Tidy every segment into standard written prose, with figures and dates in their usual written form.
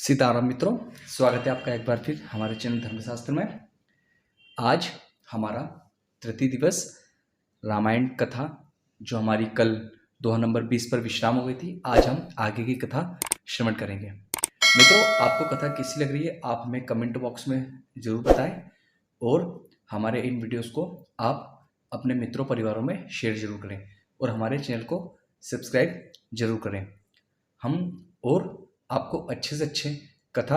सीताराम मित्रों, स्वागत है आपका एक बार फिर हमारे चैनल धर्मशास्त्र में। आज हमारा तृतीय दिवस रामायण कथा जो हमारी कल दोहा नंबर 20 पर विश्राम हो गई थी, आज हम आगे की कथा श्रवण करेंगे। मित्रों, आपको कथा कैसी लग रही है आप हमें कमेंट बॉक्स में ज़रूर बताएं और हमारे इन वीडियोस को आप अपने मित्रों परिवारों में शेयर जरूर करें और हमारे चैनल को सब्सक्राइब जरूर करें। हम और आपको अच्छे से अच्छे कथा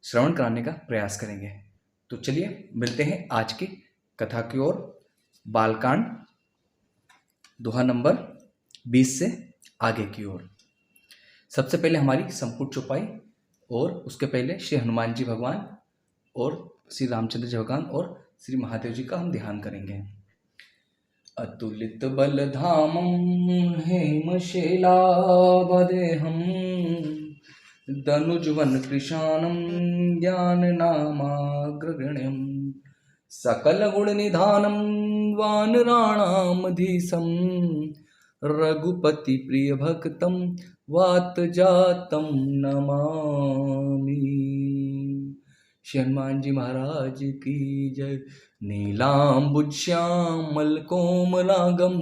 श्रवण कराने का प्रयास करेंगे। तो चलिए मिलते हैं आज की कथा की ओर। बालकांड दोहा नंबर 20 से आगे की ओर। सबसे पहले हमारी संपुट चौपाई और उसके पहले श्री हनुमान जी भगवान और श्री रामचंद्र जी भगवान और श्री महादेव जी का हम ध्यान करेंगे। अतुलित बल धामम हेमशैलावदेहम दनुजवन कृशानम ज्ञान नामाग्रगण्यम सकल गुण निधानम वानराणामधीशम रघुपति प्रिय भक्तम वात जातम नमामि। श्री हनुमान जी महाराज की जय। नीलाम्बुज्यामल कोमलांगम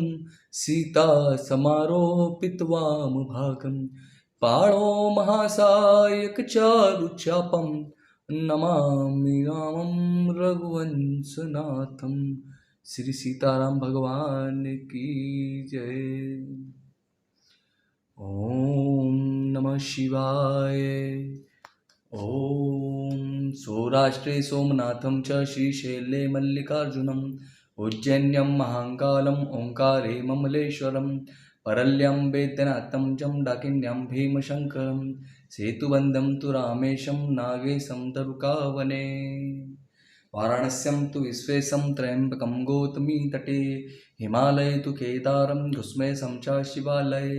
सीता समारोपित वाम भागम पाणो महासायक चारुचापम नमामि रामं रघुवंशनाथम। श्री सीताराम भगवान की जय। ओम नमः शिवाय। ओम सौराष्ट्रे सोमनाथं च श्रीशैले मल्लिकार्जुनम् उज्जैन्यं महाकालम् ओंकारे ममलेश्वरम् परल्यं वेद्यनाथं चं डाकिन्यं भीमशङ्करं सेतुबन्धं तु रामेशं नागेशं तरुकावने वाराणस्यं तु विश्वेशं त्र्यम्बकं गौतमी तटे हिमालये तु केदारं घुस्मेशं च शिवालये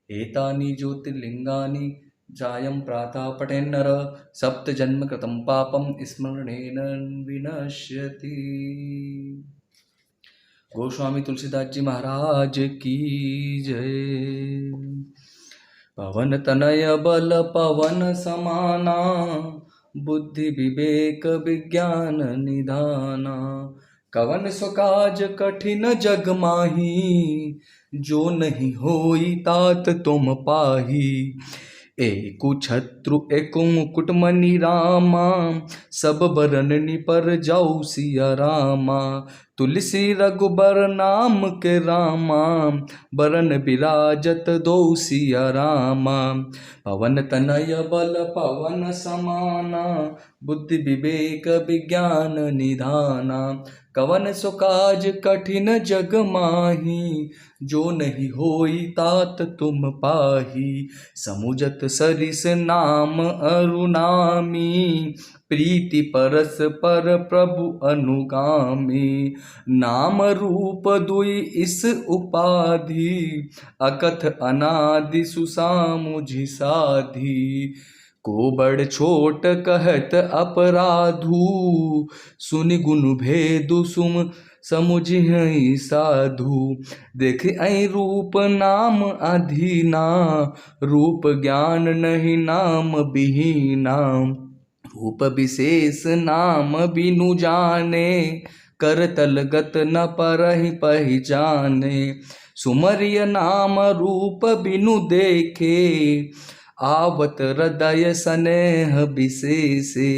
एतानि ज्योतिर्लिङ्गानि जायं प्रातः पठेन्नर सप्तजन्म कृतं पापं स्मरणेन विनश्यति। गोस्वामी तुलसीदास जी महाराज की जय। पवन तनय बल पवन समाना बुद्धि विवेक विज्ञान निधाना कवन सो काज कठिन जग माही जो नहीं होई तात तुम पाही। एकु छत्रु एक मुकुट मणि रामा सब बरन निपर जाऊ सिया रामा। तुलसी रघुबर नाम के रामा बरन बिराजत दो सिया रामा। पवन तनय बल पवन समाना बुद्धि विवेक विज्ञान निधाना कवन सो काज कठिन जग माही जो नहीं होई तात तुम पाही। समुझत सरिस नाम अरुणामी प्रीति परस पर प्रभु अनुगामी। नाम रूप दुई इस उपाधि अकथ अनादि सुसामुझि साधी। को बड़ छोट कहत अपराधु सुनि गुण भेदु सुम समुझहि साधु। देख ऐ रूप नाम अधीना रूप ज्ञान नहीं नाम बिहीना। रूप विशेष नाम बिनु जाने कर तलगत न परहि पहिचाने। सुमरिय नाम रूप बिनु देखे आवत हृदय स्नेह विशेषे।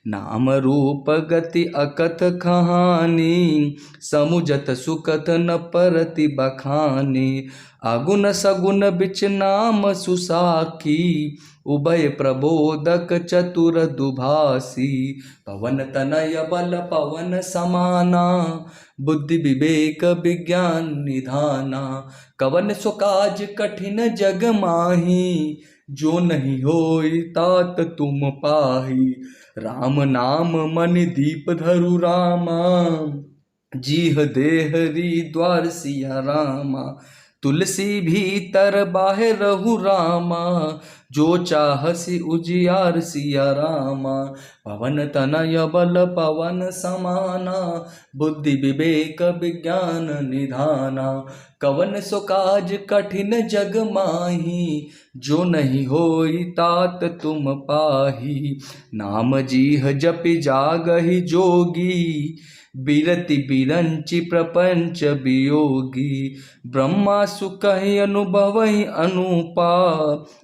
नाम रूप गति अकथ कहानी समुझत सुकथ न परति बखानी। अगुण सगुण बिच नाम सुसाखी उभय प्रबोधक चतुर दुभासी। पवन तनय बल पवन समाना बुद्धि विवेक विज्ञान निधाना कवन सो काज कठिन जग माही जो नहीं होई तात तुम पाही। राम नाम मन दीप धरु रामा जीह देहरी द्वार सिया रामा। तुलसी भीतर बाहर रहु रामा जो चाहसी उजियार सिया रामा। पवन तनय बल पवन समाना, बुद्धि विवेक विज्ञान निधाना। कवन सो काज कठिन जग माही, जो नहीं होई तात तुम पाही। नाम जीह जपि जागहि जोगी, बिरति बिरंचि प्रपंच वियोगी। ब्रह्मा सुकहि अनुभवहि अनुपा,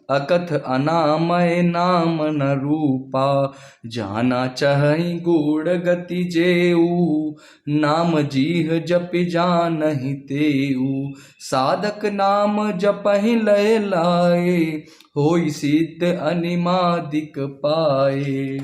अकथ अनामय नाम न रूपा। जाना चहई गूढ़ गति जेऊ, नाम जीह जपि जानहि तेऊ। साधक नाम जपहि लय लाए, होई सिद्ध अनिमादिक पाए।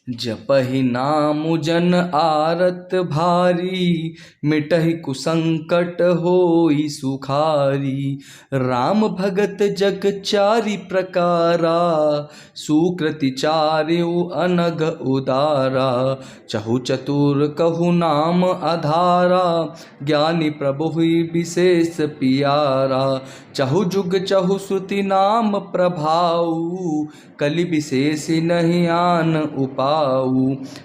जपहि नाम जन आरत भारी, मिटहि कुसंकट होई सुखारी। राम भगत जग चारि प्रकारा, सुकृति चार्यु अनग उदारा। चहु चतुर कहु नाम आधारा, ज्ञानी प्रभु हुई विशेष पियारा। चहु जुग चहु श्रुति नाम प्रभाऊ, कलि विशेष नहीं आन उपाऊ।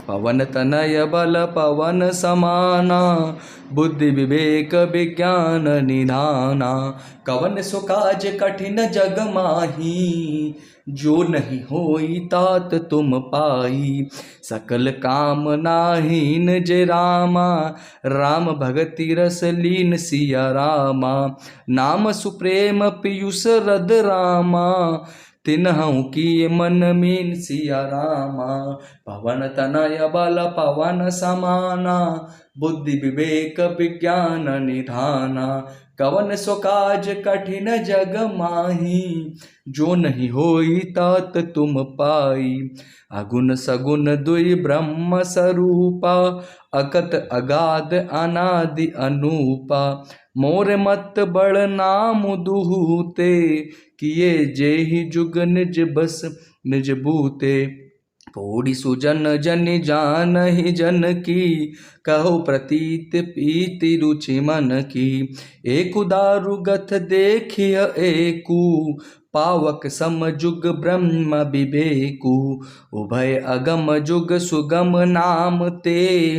पवन तनय बल पवन समाना, बुद्धि विवेक विज्ञान निधाना। कवन सो काज कठिन जग माही, जो नहीं होई तात तुम पाई। सकल कामनाहीन जे रामा, राम भगति रस लीन सिया रामा। नाम सुप्रेम पीयूष रद रामा, तिन्हु की मन मीन सिया रामा। पवन तनय बल पवन समाना, बुद्धि विवेक विज्ञान निधाना। कवन सो काज कठिन जग माही, जो नहीं होई तात तुम पाई। अगुन सगुन दुई ब्रह्म स्वरूपा, अकत अगाध अनादि अनूपा। मोर मत बड़ नाम दुहूते, किए जेहि जुग निज बस निज बूते। पौड़ी सुजन जन जानहि जन की, कहो प्रतीत पीति रुचि मन की। एकु दारु गथ देखिय एकु, पावक सम जुग ब्रह्म विवेकु। उभय अगम जुग सुगम नाम ते,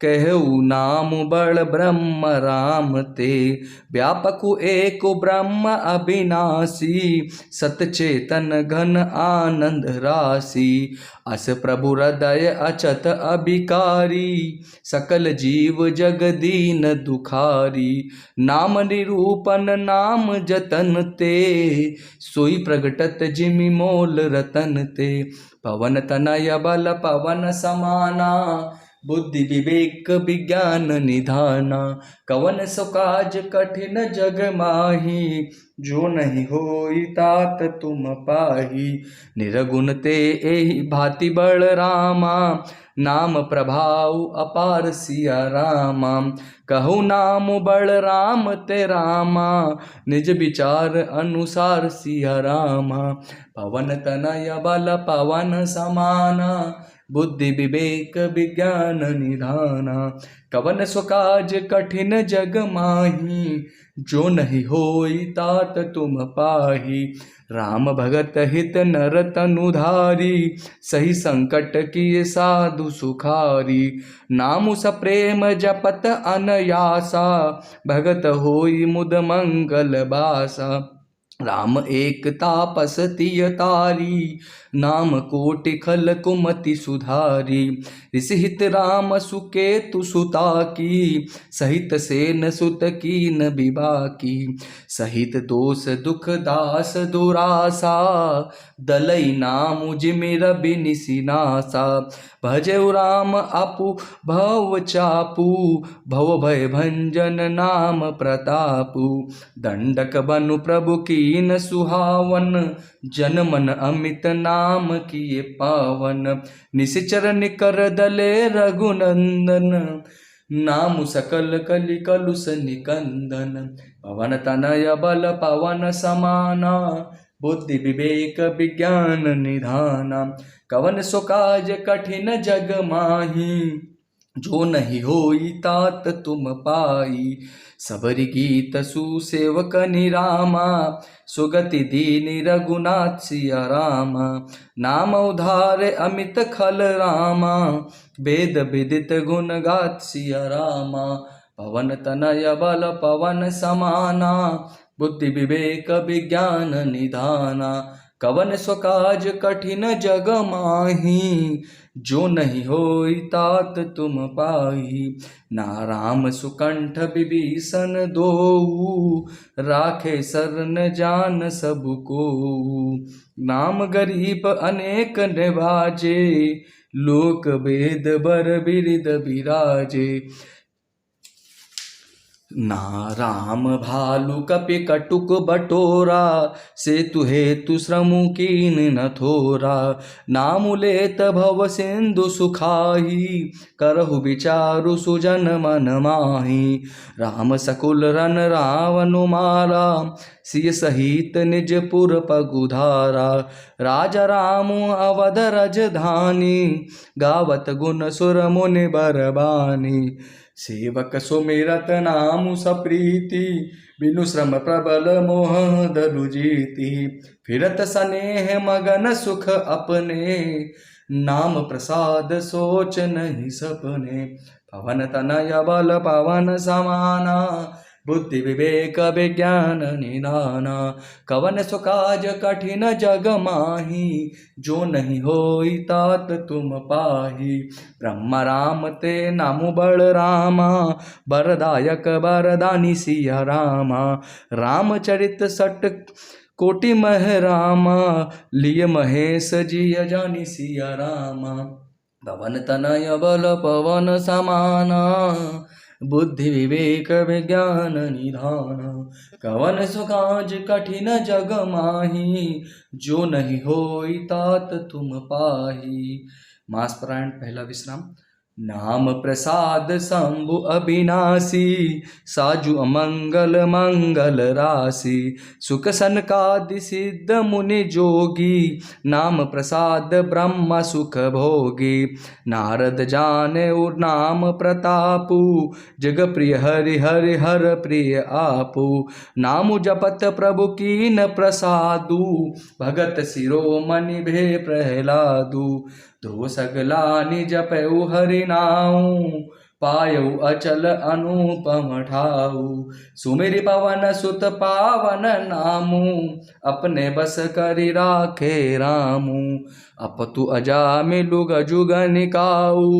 कहु नाम बड़ ब्रह्म राम ते। व्यापकु एक ब्रह्म अविनाशी, सत चेतन घन आनंद राशि। अस प्रभु हृदय अचत अभिकारी, सकल जीव जग दीन दुखारी। नाम निरूपन नाम जतन ते, सोई प्रगटत जिमि मोल रतन ते। पवन तनय बल पवन समाना, बुद्धि विवेक विज्ञान निधाना। कवन सो काज कठिन जग माही, जो नहीं होई तात तुम पाही। निरगुण ते एहि भांति बड़ रामा, नाम प्रभाव अपार सिया रामा। कहु नाम बड़ राम ते रामा, निज विचार अनुसार सिया रामा। पवन तनय बल पवन समाना, बुद्धि विवेक विज्ञान निधाना। कवन सो काज कठिन जग माही, जो नहीं होई तात तुम पाही। राम भगत हित नर तनुधारी, सही संकट किए साधु सुखारी। नामु सप्रेम जपत अनयासा, भगत होई मुद मंगल बासा। राम एक तापस तिय तारी, नाम कोटि खल कुमति सुधारी। ऋषि हित राम सुकेतु सुता की, सहित सेन सुत कीन विबाकी। सहित दोष दुख दास दुरासा, दलई नाम जिमि रवि निसिनासा। भजउ राम अपु भव चापू, भव भय भंजन नाम प्रतापु। दंडक बनु प्रभु कीन सुहावन, जन मन अमित नाम किए पावन। निशिचर निकर दले रघुनंदन, नाम सकल कलि कलुष निकंदन। पवन तनय बल पवन समाना, बुद्धि विवेक विज्ञान निधाना। कवन सो काज कठिन जग माही, जो नहीं होई तात तुम पाई। सबरी गीत सुसेवक निरामा, सुगति दीनि रघुनाथ सिया रामा। नाम उधारे अमित खल रामा, वेद विदित गुण गात सिया रामा। पवन तनय बल पवन समाना, बुद्धि विवेक विज्ञान निधाना। कवन सो काज कठिन जग माही, जो नहीं होई तात तुम पाही। ना राम सुकंठ विभीषण दोऊ, राखे शरण जान सब को। नाम गरीब अनेक निवाजे, लोक वेद बर बिरिद बिराजे। ना राम भालु कपि कटुक बटोरा, सेतु हेतु श्रमु कीन न थोरा। नामु लेत भव सिंधु सुखाही, करहु विचारु सुजन मन माही। राम सकुल रन रावनु मारा, सिय सहित निज पुर पगुधारा। राजा रामु अवध रजधानी, गावत गुण सुर मुनि बरबानी। सेवक सुमिरत नामु सप्रीति, बिनु श्रम प्रबल मोह दरु जीति। फिरत स्नेह मगन सुख अपने, नाम प्रसाद सोच नहीं सपने। पवन तनय बल पवन समाना, बुद्धि विवेक विज्ञान निधाना। कवन सो काज कठिन जग माही, जो नहीं होई तात तुम पाही। ब्रह्म राम ते नामु बल रामा, बरदायक बरदानी सिया रामा। रामचरित सट कोटि मह रामा, लिय महेश जिय जानी सिया रामा। पवन तनय बल पवन समाना, बुद्धि विवेक विज्ञान निधाना। कवन सो काज कठिन जग माही, जो नहीं होई तात तुम पाही। मास पारायण पहला विश्राम। नाम प्रसाद शंभु अविनाशी, साजु अमंगल मंगल राशि। सुख सनकादि सिद्ध मुनि जोगी, नाम प्रसाद ब्रह्म सुख भोगी। नारद जाने नाम प्रतापु, जग प्रिय हरि हरि हर प्रिय आपु। नामु जपत प्रभु कीन प्रसादु, भगत शिरोमणि भे प्रहलादु। दो सगला निज जपऊ हरि नाऊ, पायऊ अचल अनुपम ठाऊ। सुमिरि पवन सुत पावन नामू, अपने बस करि राखे रामू। अपतु अजामिलु गजुग निकाऊ,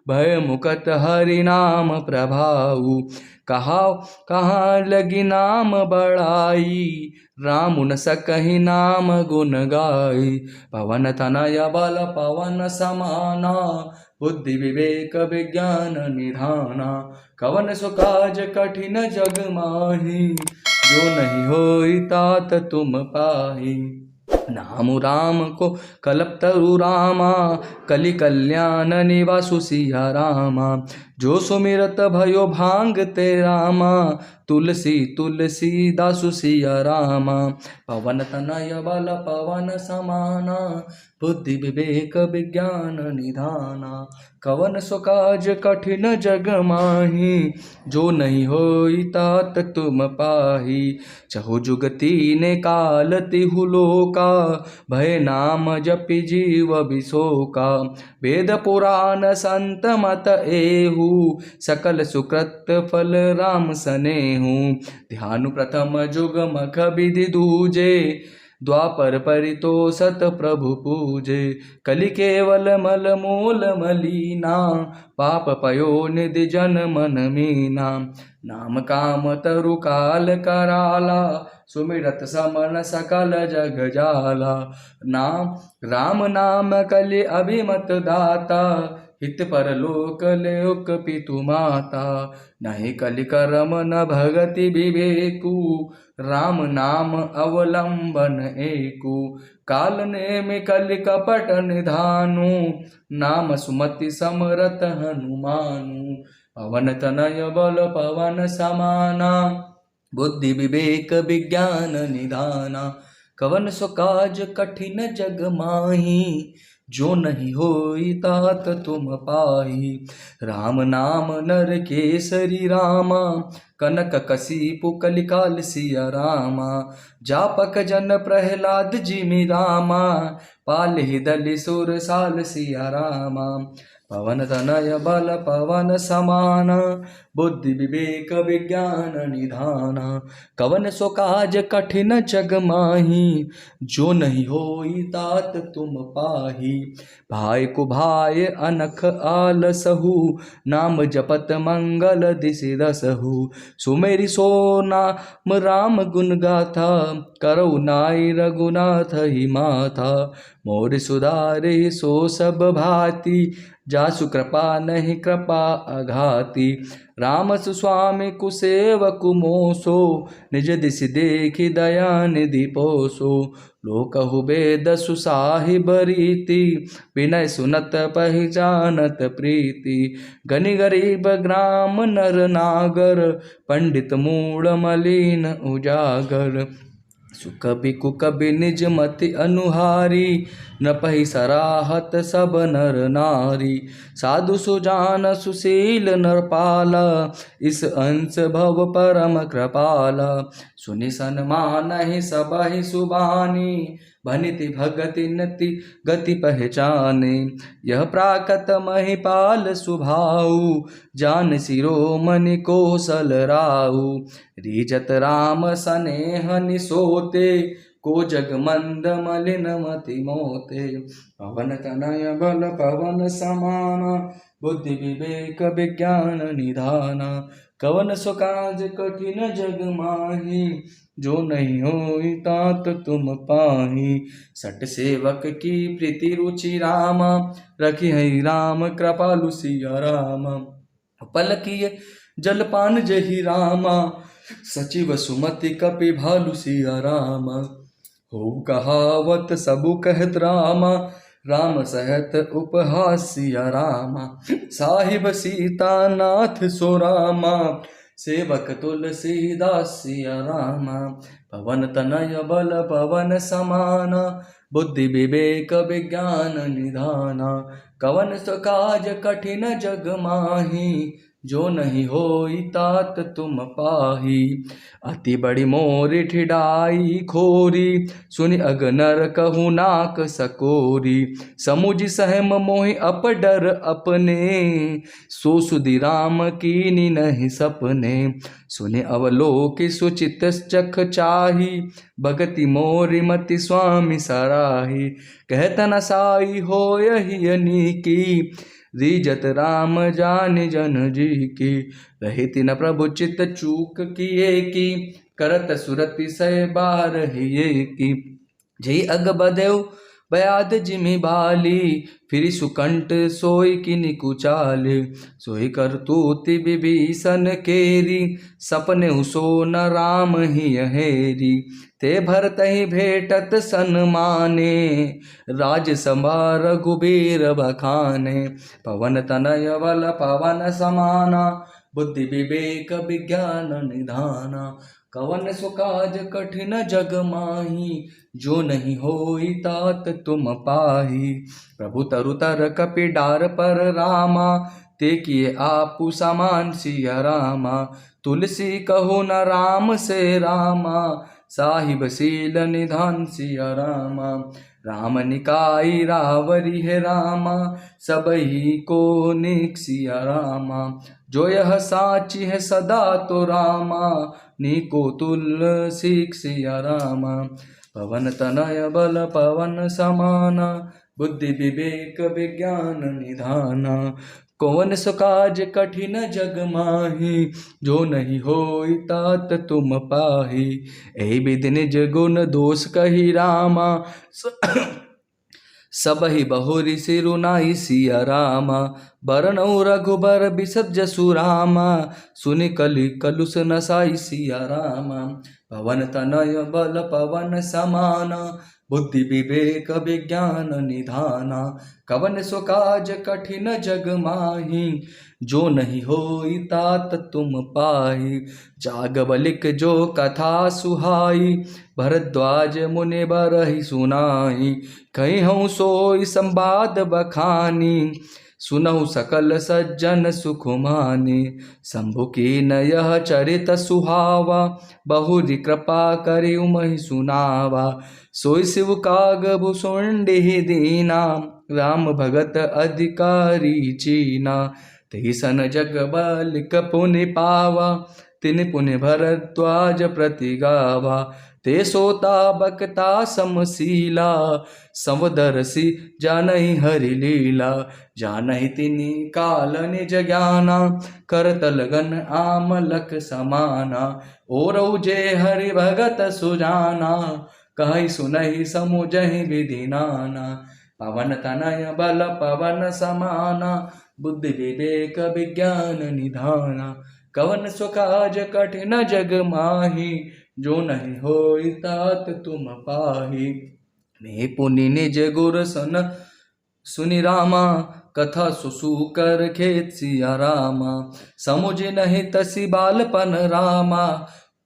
भय मुकत हरि नाम प्रभाऊ। कहाँ लगी नाम बड़ाई, राम न सकहि नाम गुण गाई। पवन तनय बल पवन समाना, बुद्धि विवेक विज्ञान निधाना। कवन सो काज कठिन जग माही, जो नहीं होई तात तुम पाही। नाम राम को कल्पतरु रामा, कलि कल्याण निवासु सिया रामा। जो सुमिरत भयो भांगते रामा, तुलसी तुलसी दासु सिया रामा। पवन तनय बल पवन समाना, बुद्धि विवेक विज्ञान निधाना। कवन सो काज कठिन जग माही, जो नहीं होई तात तुम पाही। चहु जुग तीने काल तिहु लोका, भय नाम जपि जीव बिसोका। वेद पुराण संत मत एहु, सकल सुकृत फल राम सनेहु। ध्यानु प्रथम जुग मख विधि दूजे, द्वापर परितोषत प्रभु पूजे। कलि केवल मल मूल मलीना, पाप पयो निधि जन मन मीना। नाम काम तरु काल कराला, सुमिरत समन सकल जग जाला। नाम राम नाम कलि अभिमत दाता, हित परलोक लोक पितु माता। नहीं कलि करम न भगति विवेकु, राम नाम अवलंबन एकु। काल नेमि कलि कपट निधानु, नाम सुमति समरथ हनुमानु। पवन तनय बल पवन समाना, बुद्धि विवेक विज्ञान निधाना। कवन सो काज कठिन जग माही, जो नहीं होई तात तुम पाही। राम नाम नर केसरी रामा, कनक कसीपु कलिकाल सिया रामा। जापक जन प्रहलाद जिमि रामा, पालहि दलि सुर साल सिया रामा। पवन तनय बल पवन समाना, बुद्धि विवेक विज्ञान निधाना। कवन सो काज कठिन जग माही, जो नहीं होई तात तुम पाही। भाई को भाई अनख आलसहु, नाम जपत मंगल दिसि दसहु। सुमेरि सो नाम राम गुण गाथा, करौ नाई रघुनाथ ही माथा। मोर सुधारे सो सब भांति, जासु कृपा नहीं कृपा अघाती। राम सुस्वामी कुसेवकु मोसो, निज दिसि देखि दया निधि पोसो। लोकहु बेद सुसाहिब रीति, विनय सुनत पहिचानत प्रीति। गनि गरीब ग्राम नर नागर, पंडित मूढ़ मलिन उजागर। सुकबि कुकबि निज मति अनुहारी, न पहि सराहत सब नर नारी। साधु सुजान सुशील नरपाला, इस अंश भव परम कृपाला। सुनि सन्मानहि सबहि सुबानी, भनिति भगति नति गति पहचाने। यह प्राकत महिपाल सुभाऊ, जान शिरोमणि कौशल राऊ। रीजत राम सनेह निसोते, को जग मंद मलिन मति मोते। पवन तनय बल पवन समाना, बुद्धि विवेक विज्ञान निधाना। कवन सो काज कठिन जग माही, जो नहीं होई तात तुम पाही। सट सेवक की प्रीति रुचि रामा, रखी है राम कृपालु सिया रामा। पल किए जलपान जहि रामा, सचिव सुमति कपि भालु सिया रामा। हो कहावत सबु कहत रामा, राम सहत उपहास सिया रामा। साहिब सीता नाथ सो रामा, सेवक तुलसीदास सिया रामा। पवन तनय बल पवन समाना, बुद्धि विवेक विज्ञान निधाना। कवन सो काज कठिन जग माही, जो नहीं होई तात तुम पाही। अति बड़ी मोर ठिडाई खोरी, सुनि अगनर कहु नाक सकोरी। समुझ सहम मोहि अप डर अपने, सो सुधि राम कीनी नहीं सपने। सुनि अवलोकि सुचित चख चाही, भगति मोरि मति स्वामी सराही। कहत न साई होयहि अनीकी, रीजत राम जानि जन जी की। रहित न प्रभु चित चूक किए की, करत सुरति सै बार हिये की। जय अग बदेव बयाद जिमि बाली, फिर सुकंठ सोई किनि कुचाली। सोई करतूति विभीषण केरी, सपने सो न राम ही हेरी। ते भरतहि भेटत सन्माने, राज संभार रघुबीर बखाने। पवन तनय बल पवन समाना, बुद्धि विवेक विज्ञान निधाना। कवन सो काज कठिन जग माही, जो नहीं होई तात तुम पाही। प्रभु तरु तर कपि डार पर रामा, ते किए आपु समान सिया रामा। तुलसी कहो न राम से रामा, साहिब सील निधान सिया रामा। राम निकाई रावरी है रामा, सबही को निक सिया रामा। जो यह साची है सदा तो रामा, नीको तुलसी सिया रामा। पवन तनय बल पवन समाना, बुद्धि विवेक विज्ञान निधाना। कौन सो काज कठिन जग माही, जो नहीं होई तात तुम पाही। एहि विधि निज गुण दोष कही रामा, सबहि बहुरी सिरुनाई सिया रामा। बरनऊ रघुबर बिसत जसु रामा, सुनि कलि कलुष नसाई सिया रामा। पवन तनय बल पवन समाना, बुद्धि विवेक विज्ञान निधाना। कवन सो काज कठिन जग माही, जो नहीं होई तात तुम पाही। जाग बलिक जो कथा सुहाई, भरद्वाज मुनि बरहि सुनाई। कहिहूँ सोई संवाद बखानी, सुनहु सकल सज्जन सुख मानी। शंभु की न यह चरित सुहावा, बहुरी कृपा करि उमहि सुनावा। सोई शिव काग भुसुंडी दीना, राम भगत अधिकारी चीना। तेहि सन जग बालिक पुनि पावा, तिनि पुनि भरद्वाज प्रति गावा। ते सोता बकता समशीला, समदर्शी जानहि हरि लीला। जानहि तिनि काल निज ज्ञाना, करतल गन आमलक समाना। ओरऊ जे हरि भगत सुजाना, कहि सुनहि समुझहि विधि नाना। पवन तनय बल पवन समाना, बुद्धि विवेक विज्ञान निधाना। कवन सो काज कठिन जग माही, जो नहीं होई तात तुम पाही। ने पुनि निज गुर सन सुनि रामा, कथा सुसूकर खेत सिया रामा। समुझ नहीं तसी बालपन रामा,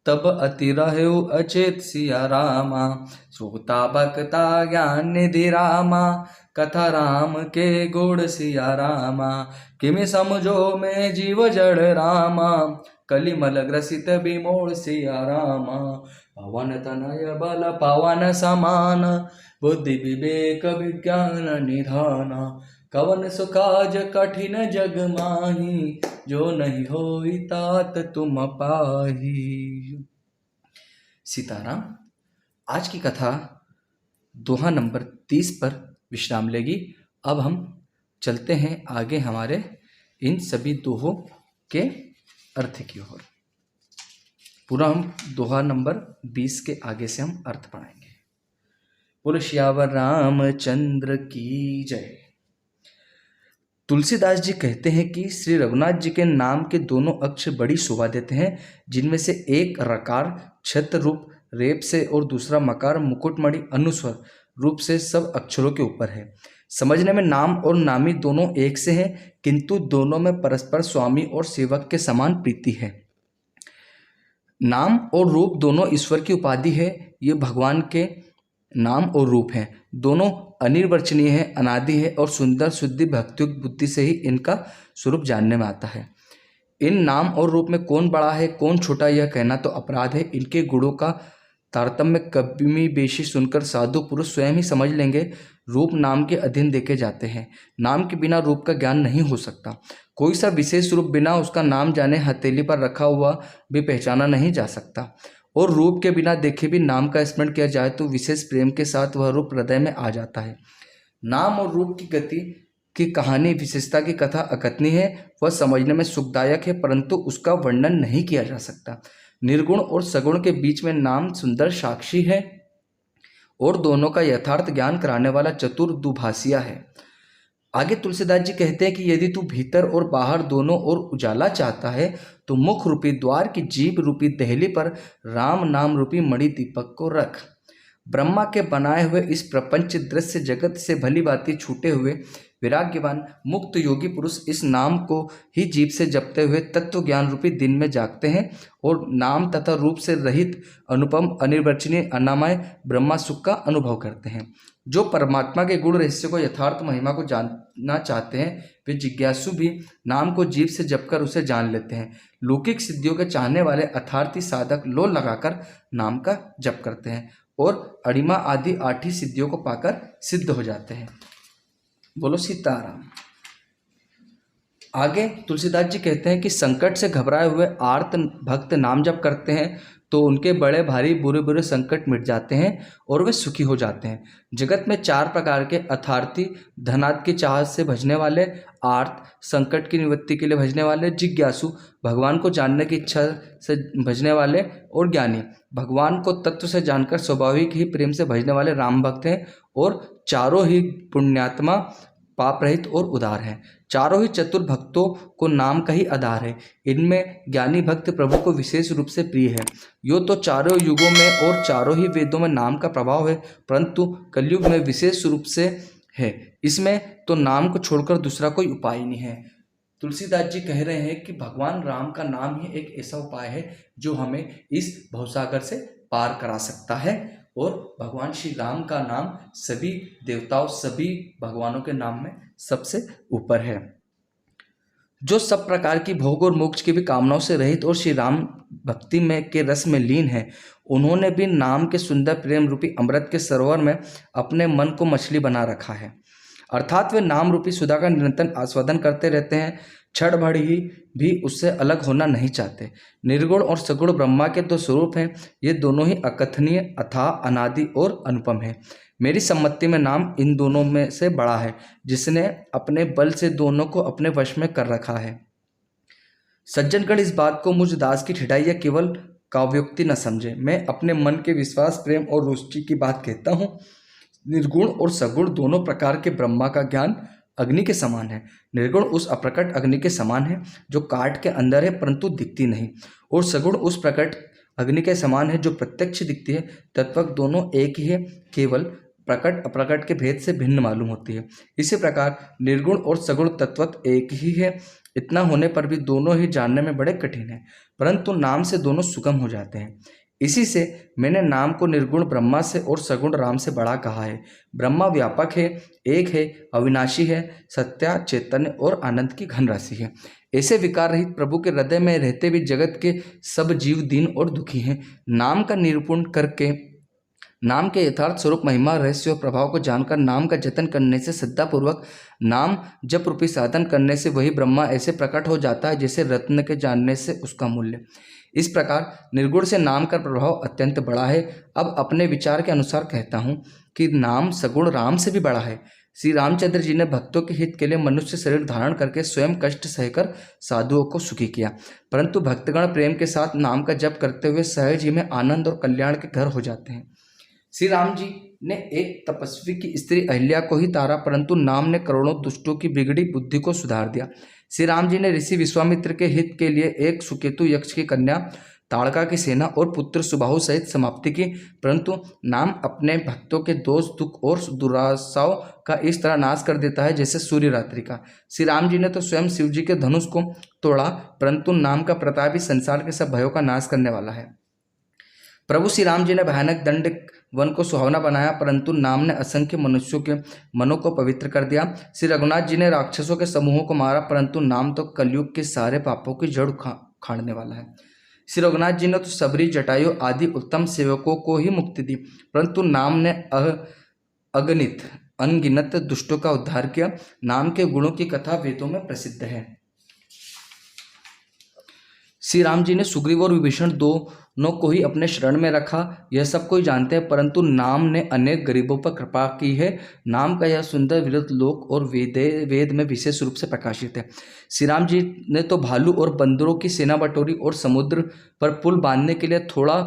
तब अति रहु अचेत सिया रामा। श्रोता बक्ता ज्ञान निधि रामा, कथा राम के गुण सिया रामा। किमि समझो में जीव जड़ रामा, कलिमल ग्रसित विमोह सिया रामा। पवन तनय बल पवन समाना, बुद्धि विवेक विज्ञान निधाना। कवन सो काज कठिन जग माही, जो नहीं होई तात तुम पाही। सीताराम। आज की कथा दोहा नंबर 30 पर विश्राम लेगी। अब हम चलते हैं आगे हमारे इन सभी दोहों के अर्थ की ओर। पूरा हम दोहा नंबर 20 के आगे से हम अर्थ पढ़ाएंगे। बोलो श्यावर रामचंद्र की जय। तुलसीदास जी कहते हैं कि श्री रघुनाथ जी के नाम के दोनों अक्षर बड़ी शोभा देते हैं, जिनमें से एक रकार छत्र रूप रेप से और दूसरा मकार मुकुटमणि अनुस्वर रूप से सब अक्षरों के ऊपर है। समझने में नाम और नामी दोनों एक से हैं, किंतु दोनों में परस्पर स्वामी और सेवक के समान प्रीति है। नाम और रूप दोनों ईश्वर की उपाधि है। ये भगवान के नाम और रूप हैं। दोनों अनिर्वचनीय है, अनादि है और सुंदर शुद्धि भक्तियुक्त बुद्धि से ही इनका स्वरूप जानने में आता है। इन नाम और रूप में कौन बड़ा है कौन छोटा यह कहना तो अपराध है। इनके गुणों का तारतम्य कमी बेशी सुनकर साधु पुरुष स्वयं ही समझ लेंगे। रूप नाम के अधीन देखे जाते हैं। नाम के बिना रूप का ज्ञान नहीं हो सकता। कोई सा विशेष रूप बिना उसका नाम जाने हथेली पर रखा हुआ भी पहचाना नहीं जा सकता। और रूप के बिना देखे भी नाम का स्मरण किया जाए तो विशेष प्रेम के साथ वह रूप हृदय में आ जाता है। नाम और रूप की गति की कहानी विशेषता की कथा अकथनीय है। वह समझने में सुखदायक है, परंतु उसका वर्णन नहीं किया जा सकता। निर्गुण और सगुण के बीच में नाम सुंदर साक्षी है और दोनों का यथार्थ ज्ञान कराने वाला चतुर दुभाषिया है। आगे तुलसीदास जी कहते हैं कि यदि तू भीतर और बाहर दोनों ओर उजाला चाहता है तो मुख रूपी द्वार की जीभ रूपी देहली पर राम नाम रूपी मणि दीपक को रख। ब्रह्मा के बनाए हुए इस प्रपंच दृश्य जगत से भली भांति छूटे हुए विराग्यवान मुक्त योगी पुरुष इस नाम को ही जीभ से जपते हुए तत्व ज्ञान रूपी दिन में जागते हैं और नाम तथा रूप से रहित अनुपम अनिर्वचनीय अनामय ब्रह्मा सुख का अनुभव करते हैं। जो परमात्मा के गुण रहस्य को यथार्थ महिमा को जानना चाहते हैं वे जिज्ञासु भी नाम को जीभ से जपकर उसे जान लेते हैं। लौकिक सिद्धियों के चाहने वाले अर्थार्थी साधक लो लगाकर नाम का जप करते हैं और अणिमा आदि 8 सिद्धियों को पाकर सिद्ध हो जाते हैं। बोलो सीताराम। आगे तुलसीदास जी कहते हैं कि संकट से घबराए हुए आर्त भक्त नाम जप करते हैं तो उनके बड़े भारी बुरे बुरे संकट मिट जाते हैं और वे सुखी हो जाते हैं। जगत में 4 प्रकार के अर्थार्थी, धनार्थ की चाहत से भजने वाले, आर्त संकट की निवृत्ति के लिए भजने वाले, जिज्ञासु भगवान को जानने की इच्छा से भजने वाले और ज्ञानी भगवान को तत्व से जानकर स्वाभाविक ही प्रेम से भजने वाले राम भक्त हैं। और चारों ही पुण्यात्मा पाप रहित और उदार हैं। चारों ही चतुर भक्तों को नाम का ही आधार है। इनमें ज्ञानी भक्त प्रभु को विशेष रूप से प्रिय है। यो तो चारों युगों में और चारों ही वेदों में नाम का प्रभाव है, परंतु कलयुग में विशेष रूप से है। इसमें तो नाम को छोड़कर दूसरा कोई उपाय नहीं है। तुलसीदास जी कह रहे हैं कि भगवान राम का नाम ही एक ऐसा उपाय है जो हमें इस भवसागर से पार करा सकता है। और भगवान श्री राम का नाम सभी देवताओं, सभी भगवानों के नाम में सबसे ऊपर है। जो सब प्रकार की भोग और मोक्ष की भी कामनाओं से रहित और श्री राम भक्ति में के रस में लीन है, उन्होंने भी नाम के सुंदर प्रेम रूपी अमृत के सरोवर में अपने मन को मछली बना रखा है। अर्थात वे नाम रूपी सुधा का निरंतर आस्वादन करते रहते हैं, क्षण भर ही भी उससे अलग होना नहीं चाहते। निर्गुण और सगुण ब्रह्मा के दो स्वरूप हैं, ये दोनों ही अकथनीय, अथाह, अनादि और अनुपम है। मेरी सम्मति में नाम इन दोनों में से बड़ा है, जिसने अपने बल से दोनों को अपने वश में कर रखा है। सज्जनगण इस बात को मुझ दास की ठिठाई या केवल काव्योक्ति न समझे। मैं अपने मन के विश्वास, प्रेम और रुचि की बात कहता हूँ। निर्गुण और सगुण दोनों प्रकार के ब्रह्मा का ज्ञान अग्नि के समान है। निर्गुण उस अप्रकट अग्नि के समान है जो काट के अंदर है परंतु दिखती नहीं, और सगुण उस प्रकट अग्नि के समान है जो प्रत्यक्ष दिखती है। तत्वक दोनों एक ही है, केवल प्रकट अप्रकट के भेद से भिन्न मालूम होती है। इसी प्रकार निर्गुण और सगुण तत्वक एक ही है। इतना होने पर भी दोनों ही जानने में बड़े कठिन है, परंतु नाम से दोनों सुगम हो जाते हैं। इसी से मैंने नाम को निर्गुण ब्रह्मा से और सगुण राम से बड़ा कहा है। ब्रह्मा व्यापक है, एक है, अविनाशी है, सत्या, चैतन्य और आनंद की घन राशि है। ऐसे विकार रहित प्रभु के हृदय में रहते भी जगत के सब जीव दीन और दुखी हैं। नाम का निरूपण करके, नाम के यथार्थ स्वरूप, महिमा, रहस्य और प्रभाव को जानकर नाम का जतन करने से, श्रद्धापूर्वक नाम जप रूपी साधन करने से वही ब्रह्मा ऐसे प्रकट हो जाता है जैसे रत्न के जानने से उसका मूल्य। इस प्रकार निर्गुण से नाम का प्रभाव अत्यंत बड़ा है। अब अपने विचार के अनुसार कहता हूँ कि नाम सगुण राम से भी बड़ा है। श्री रामचंद्र जी ने भक्तों के हित के लिए मनुष्य शरीर धारण करके स्वयं कष्ट सहकर साधुओं को सुखी किया, परंतु भक्तगण प्रेम के साथ नाम का जप करते हुए सहज ही में आनंद और कल्याण के घर हो जाते हैं। श्री राम जी ने एक तपस्वी की स्त्री अहिल्या को ही तारा, परंतु नाम ने करोड़ों दुष्टों की बिगड़ी बुद्धि को सुधार दिया। श्री राम जी ने ऋषि विश्वामित्र के हित के लिए एक सुकेतु यक्ष की कन्या ताड़का की सेना और पुत्र सुबाहु सहित समाप्ति की, परंतु नाम अपने भक्तों के दोष, दुख और दुराशाओं का इस तरह नाश कर देता है जैसे सूर्य रात्रि का। श्री राम जी ने तो स्वयं शिव जी के धनुष को तोड़ा, परंतु नाम का प्रताप ही संसार के सब भयों का नाश करने वाला है। प्रभु श्री राम जी ने भयानक दंड वन को सुहावना बनाया, परंतु नाम ने असंख्य मनुष्यों के मनों को पवित्र कर दिया। श्री रघुनाथ जी ने राक्षसों के समूहों को मारा, परंतु नाम तो कलयुग के सारे पापों की जड़ उखाड़ने वाला है। श्री रघुनाथ जी ने तो सबरी, जटायु आदि उत्तम सेवकों को ही मुक्ति दी, परंतु नाम ने अनगिनत दुष्टों का उद्धार किया। नाम के गुणों की कथा वेदों में प्रसिद्ध है। श्री राम जी ने सुग्रीव और विभीषण दोनों को ही अपने शरण में रखा, यह सब कोई जानते हैं, परंतु नाम ने अनेक गरीबों पर कृपा की है। नाम का यह सुंदर विरत लोक और वेद में विशेष रूप से प्रकाशित है। श्री राम जी ने तो भालू और बंदरों की सेना बटोरी और समुद्र पर पुल बांधने के लिए थोड़ा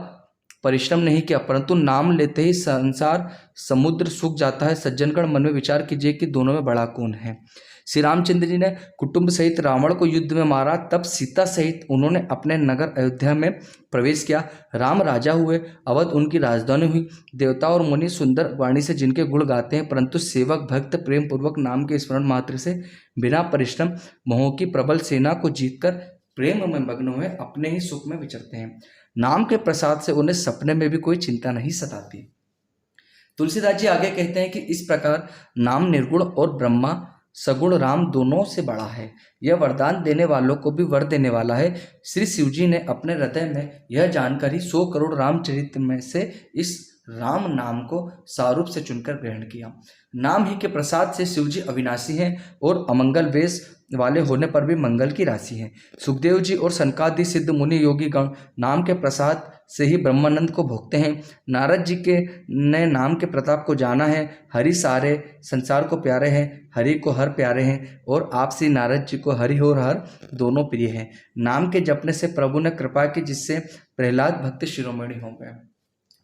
परिश्रम नहीं किया, परंतु नाम लेते ही संसार समुद्र सूख जाता है। सज्जनगण, मन में विचार कीजिए कि दोनों में बड़ा कौन है। श्री रामचंद्र जी ने कुटुंब सहित रावण को युद्ध में मारा, तब सीता सहित उन्होंने अपने नगर अयोध्या में प्रवेश किया। राम राजा हुए, अवध उनकी राजधानी हुई। देवता और मुनि सुंदर वाणी से जिनके गुण गाते हैं, परंतु सेवक भक्त प्रेम पूर्वक नाम के स्मरण मात्र से बिना परिश्रम मोह की प्रबल सेना को जीतकर प्रेम में मग्न हुए अपने ही सुख में विचरते हैं। नाम के प्रसाद से उन्हें सपने में भी कोई चिंता नहीं सताती। तुलसीदास जी आगे कहते हैं कि इस प्रकार नाम निर्गुण और ब्रह्मा सगुण राम दोनों से बड़ा है। यह वरदान देने वालों को भी वर देने वाला है। श्री शिव जी ने अपने हृदय में यह जानकर ही 100 करोड़ रामचरित में से इस राम नाम को सारूप से चुनकर ग्रहण किया। नाम ही के प्रसाद से शिव जी अविनाशी हैं और अमंगल वेश वाले होने पर भी मंगल की राशि हैं। सुखदेव जी और सनकादि सिद्ध मुनि योगी गण नाम के प्रसाद से ही ब्रह्मानंद को भोगते हैं। नारद जी के ने नाम के प्रताप को जाना है। हरि सारे संसार को प्यारे हैं, हरि को हर प्यारे हैं, और आप श्री नारद जी को हरि और हर दोनों प्रिय हैं। नाम के जपने से प्रभु ने कृपा की, जिससे प्रहलाद भक्त शिरोमणि हो गए।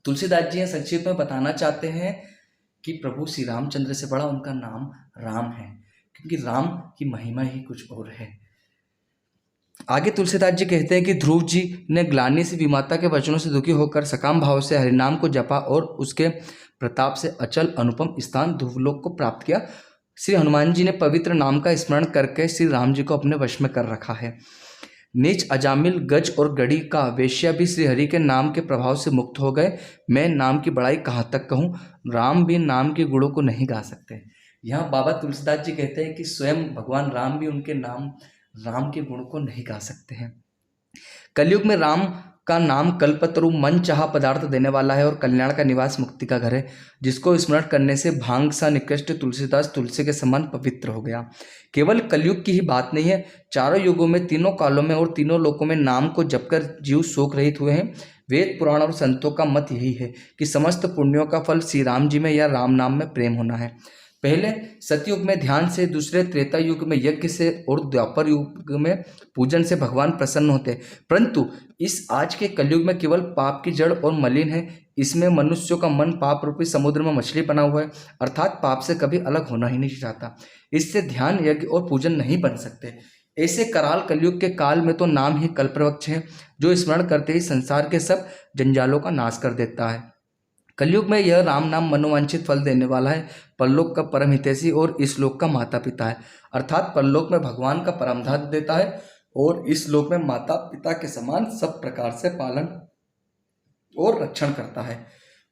तुलसीदास जी संक्षिप्त में बताना चाहते हैं कि प्रभु श्री रामचंद्र से बड़ा उनका नाम राम है। क्योंकि राम की महिमा ही कुछ और है। आगे तुलसीदास जी कहते हैं कि ध्रुव जी ने ग्लानि से विमाता के वचनों से दुखी होकर सकाम भाव से हरिनाम को जपा और उसके प्रताप से अचल अनुपम स्थान ध्रुवलोक को प्राप्त किया। श्री हनुमान जी ने पवित्र नाम का स्मरण करके श्री राम जी को अपने वश में कर रखा है। नीच अजामिल गज और गड़ी का वेश्या भी श्री हरि के नाम के प्रभाव से मुक्त हो गए। मैं नाम की बड़ाई कहाँ तक कहूँ, राम भी नाम के गुणों को नहीं गा सकते। यहाँ बाबा तुलसीदास जी कहते हैं कि स्वयं भगवान राम भी उनके नाम राम के गुण को नहीं गा सकते हैं। कलयुग में राम का नाम कल्पतरु मन चाहा पदार्थ देने वाला है और कल्याण का निवास मुक्ति का घर है, जिसको स्मरण करने से भांग सा निकृष्ट तुलसीदास तुलसी के समान पवित्र हो गया। केवल कलयुग की ही बात नहीं है, चारों युगों में, तीनों कालों में और तीनों लोकों में नाम को जपकर जीव शोक रहित हुए हैं। वेद पुराण और संतों का मत यही है कि समस्त पुण्यों का फल श्री राम जी में या राम नाम में प्रेम होना है। पहले सतयुग में ध्यान से, दूसरे त्रेता युग में यज्ञ से और द्वापर युग में पूजन से भगवान प्रसन्न होते, परंतु इस आज के कलयुग में केवल पाप की जड़ और मलिन है। इसमें मनुष्यों का मन पाप रूपी समुद्र में मछली बना हुआ है, अर्थात पाप से कभी अलग होना ही नहीं चाहता। इससे ध्यान, यज्ञ और पूजन नहीं बन सकते। ऐसे कराल कलयुग के काल में तो नाम ही कल्पवृक्ष है, जो स्मरण करते ही संसार के सब जंजालों का नाश कर देता है। कलयुग में यह राम नाम मनोवांछित फल देने वाला है, परलोक का परम हितैषी और इस लोक का माता पिता है। अर्थात परलोक में भगवान का परमधाम देता है और इस लोक में माता पिता के समान सब प्रकार से पालन और रक्षण करता है।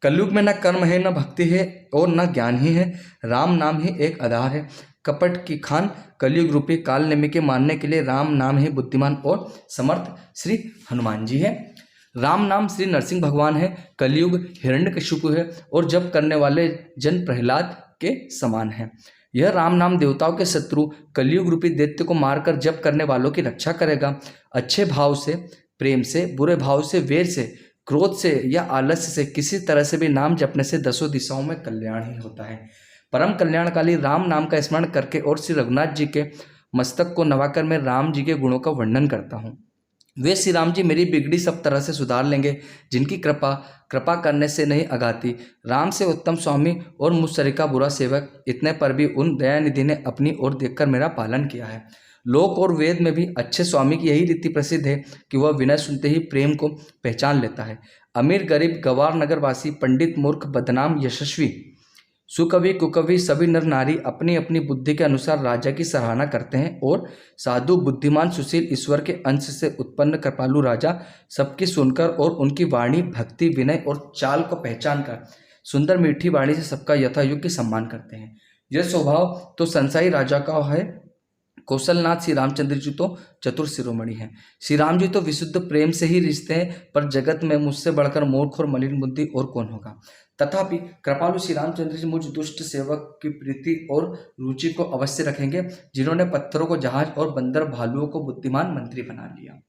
कलयुग में न कर्म है, न भक्ति है और न ज्ञान ही है, राम नाम ही एक आधार है। कपट की खान कलयुग रूपी काल नेमी के मानने के लिए राम नाम ही बुद्धिमान और समर्थ श्री हनुमान जी है। राम नाम श्री नरसिंह भगवान है, कलयुग हिरण्यकशिपु है और जप करने वाले जन प्रहलाद के समान है। यह राम नाम देवताओं के शत्रु कलयुग रूपी दैत्य को मारकर जप करने वालों की रक्षा करेगा। अच्छे भाव से, प्रेम से, बुरे भाव से, वेर से, क्रोध से या आलस्य से किसी तरह से भी नाम जपने से दसों दिशाओं में कल्याण ही होता है। परम कल्याणकाली राम नाम का स्मरण करके और श्री रघुनाथ जी के मस्तक को नवाकर मैं राम जी के गुणों का वर्णन करता हूँ। वे श्री राम जी मेरी बिगड़ी सब तरह से सुधार लेंगे, जिनकी कृपा करने से नहीं अगाती। राम से उत्तम स्वामी और मुझसरी का बुरा सेवक, इतने पर भी उन दयानिधि ने अपनी ओर देखकर मेरा पालन किया है। लोक और वेद में भी अच्छे स्वामी की यही रीति प्रसिद्ध है कि वह विनय सुनते ही प्रेम को पहचान लेता है। अमीर गरीब, गवार नगरवासी, पंडित मूर्ख, बदनाम यशस्वी, सुकवि कुकवि सभी नर नारी अपनी अपनी बुद्धि के अनुसार राजा की सराहना करते हैं और साधु, बुद्धिमान, सुशील, ईश्वर के अंश से उत्पन्न कृपालु राजा सबकी सुनकर और उनकी वाणी, भक्ति, विनय और चाल को पहचान कर सुंदर मीठी वाणी से सबका यथायोग्य सम्मान करते हैं। यह स्वभाव तो संसारी राजा का है। कौशलनाथ श्री रामचंद्र जी तो चतुर शिरोमणि हैं। श्री राम जी तो विशुद्ध प्रेम से ही रिश्ते हैं, पर जगत में मुझसे बढ़कर मूर्ख और मलिन बुद्धि और कौन होगा। तथापि कृपालु श्री रामचंद्र जी मुझ दुष्ट सेवक की प्रीति और रुचि को अवश्य रखेंगे, जिन्होंने पत्थरों को जहाज और बंदर भालुओं को बुद्धिमान मंत्री बना लिया।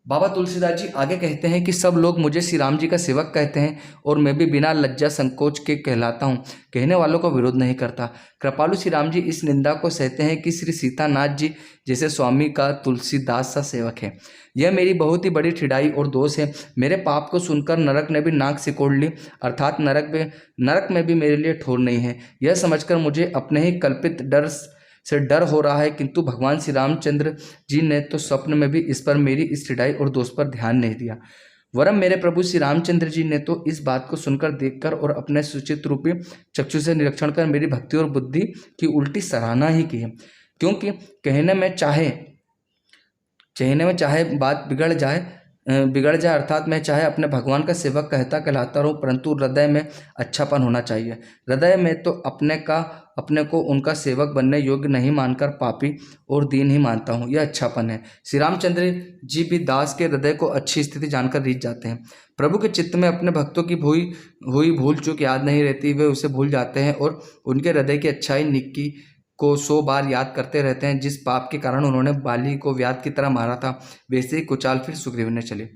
बाबा तुलसीदास जी आगे कहते हैं कि सब लोग मुझे श्री राम जी का सेवक कहते हैं और मैं भी बिना लज्जा संकोच के कहलाता हूँ, कहने वालों को विरोध नहीं करता। कृपालु श्री राम जी इस निंदा को सहते हैं कि श्री सीतानाथ जी जैसे स्वामी का तुलसीदास सा सेवक है। यह मेरी बहुत ही बड़ी ठिड़ाई और दोष है। मेरे पाप को सुनकर नरक ने भी नाक सिकोड़ ली, अर्थात नरक में भी मेरे लिए ठोर नहीं है। यह समझकर मुझे अपने ही कल्पित डर से डर हो रहा है, किंतु भगवान श्री रामचंद्र जी ने तो स्वप्न में भी इस पर मेरी इस ठिड़ाई और दोष पर ध्यान नहीं दिया। वरम मेरे प्रभु श्री रामचंद्र जी ने तो इस बात को सुनकर, देखकर और अपने सुचित रूपी चक्षु से निरीक्षण कर मेरी भक्ति और बुद्धि की उल्टी सराहना ही की है। क्योंकि कहने में चाहे बात बिगड़ जाए अर्थात मैं चाहे अपने भगवान का सेवक कहलाता रहूं, परंतु हृदय में अच्छापन होना चाहिए। हृदय में तो अपने को उनका सेवक बनने योग्य नहीं मानकर पापी और दीन ही मानता हूँ, यह अच्छापन है। श्री रामचंद्र जी भी दास के हृदय को अच्छी स्थिति जानकर रीझ जाते हैं। प्रभु के चित्त में अपने भक्तों की हुई भूल चूक याद नहीं रहती, वे उसे भूल जाते हैं और उनके हृदय की अच्छाई निक्की को 100 बार याद करते रहते हैं। जिस पाप के कारण उन्होंने बाली को व्याध की तरह मारा था, वैसे ही कुचाल फिर सुग्रीव ने चली।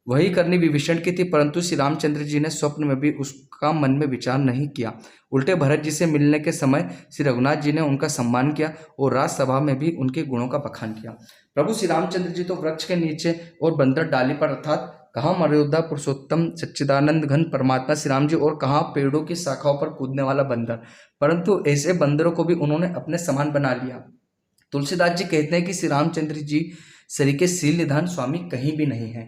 वही करनी विभीषण की थी, परंतु श्री रामचंद्र जी ने स्वप्न में भी उसका मन में विचार नहीं किया। उल्टे भरत जी से मिलने के समय श्री रघुनाथ जी ने उनका सम्मान किया और राजसभा में भी उनके गुणों का बखान किया। प्रभु श्री रामचंद्र जी तो वृक्ष के नीचे और बंदर डाली पर अर्थात कहाँ मर्यादा पुरुषोत्तम सच्चिदानंद घन परमात्मा श्री राम जी, और कहाँ पेड़ों की शाखाओं पर कूदने वाला बंदर। परंतु ऐसे बंदरों को भी उन्होंने अपने समान बना लिया। तुलसीदास जी कहते हैं कि श्री रामचंद्र जी सरीखे शील निधान स्वामी कहीं भी नहीं है।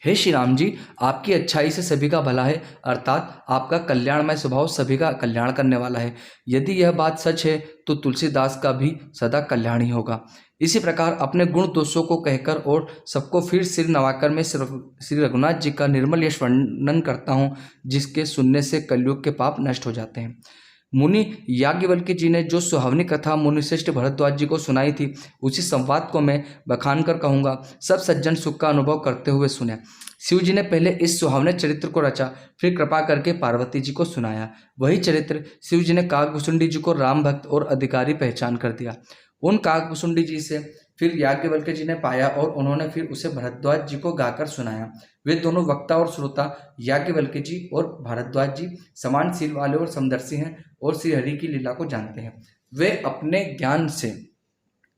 हे श्री राम जी, आपकी अच्छाई से सभी का भला है, अर्थात आपका कल्याणमय स्वभाव सभी का कल्याण करने वाला है। यदि यह बात सच है तो तुलसीदास का भी सदा कल्याण ही होगा। इसी प्रकार अपने गुण दोषों को कहकर और सबको फिर सिर नवाकर मैं श्री रघुनाथ जी का निर्मल यश वर्णन करता हूँ, जिसके सुनने से कलयुग के पाप नष्ट हो जाते हैं। मुनि याज्ञवल्क्य जी ने जो सुहावनी कथा मुनिश्रेष्ठ भरद्वाज जी को सुनाई थी, उसी संवाद को मैं बखान कर कहूँगा। सब सज्जन सुख का अनुभव करते हुए सुने। शिव जी ने पहले इस सुहावने चरित्र को रचा, फिर कृपा करके पार्वती जी को सुनाया। वही चरित्र शिव जी ने काकभुसुंडी जी को राम भक्त और अधिकारी पहचान कर दिया। उन काकभुसुंडी जी से फिर याज्ञवल्क्य जी ने पाया और उन्होंने फिर उसे भरद्वाज जी को गाकर सुनाया। वे दोनों वक्ता और श्रोता याज्ञवल्क्य जी और भारद्वाज जी समान शील वाले और समदर्शी हैं और श्री हरि की लीला को जानते हैं। वे अपने ज्ञान से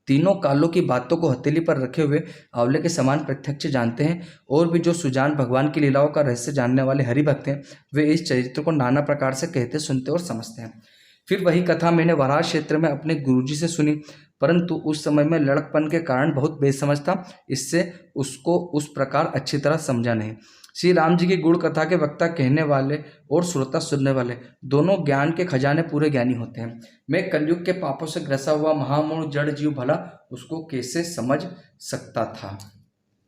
तीनों कालों की बातों को हथेली पर रखे हुए आंवले के समान प्रत्यक्ष जानते हैं, और भी जो सुजान भगवान की लीलाओं का रहस्य जानने वाले हरिभक्त हैं, वे इस चरित्र को नाना प्रकार से कहते, सुनते और समझते हैं। फिर वही कथा मैंने वराह क्षेत्र में अपने गुरुजी से सुनी, परंतु उस समय में लड़कपन के कारण बहुत बेसमझ था, इससे उसको उस प्रकार अच्छी तरह समझा नहीं। श्री राम जी की गुण कथा के वक्ता कहने वाले और श्रोता सुनने वाले दोनों ज्ञान के खजाने पूरे ज्ञानी होते हैं। मैं कलयुग के पापों से ग्रसा हुआ महामूढ़ जड़ जीव भला उसको कैसे समझ सकता था।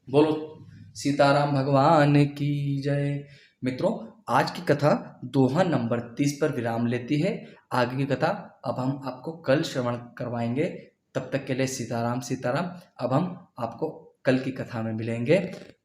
बोलो सीताराम भगवान की जय। मित्रों, आज की कथा दोहा नंबर 30 पर विराम लेती है। आगे की कथा अब हम आपको कल श्रवण करवाएंगे। तब तक के लिए सीताराम सीताराम। अब हम आपको कल की कथा में मिलेंगे।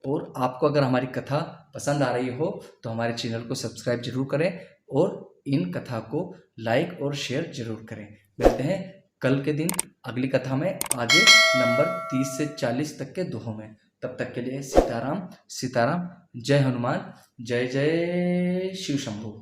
और आपको अगर हमारी कथा पसंद आ रही हो तो हमारे चैनल को सब्सक्राइब जरूर करें और इन कथा को लाइक और शेयर जरूर करें। मिलते हैं कल के दिन अगली कथा में, आगे नंबर 30 से 40 तक के दोहों में। तब तक के लिए सीताराम सीताराम। जय हनुमान, जय जय शिव शंभू।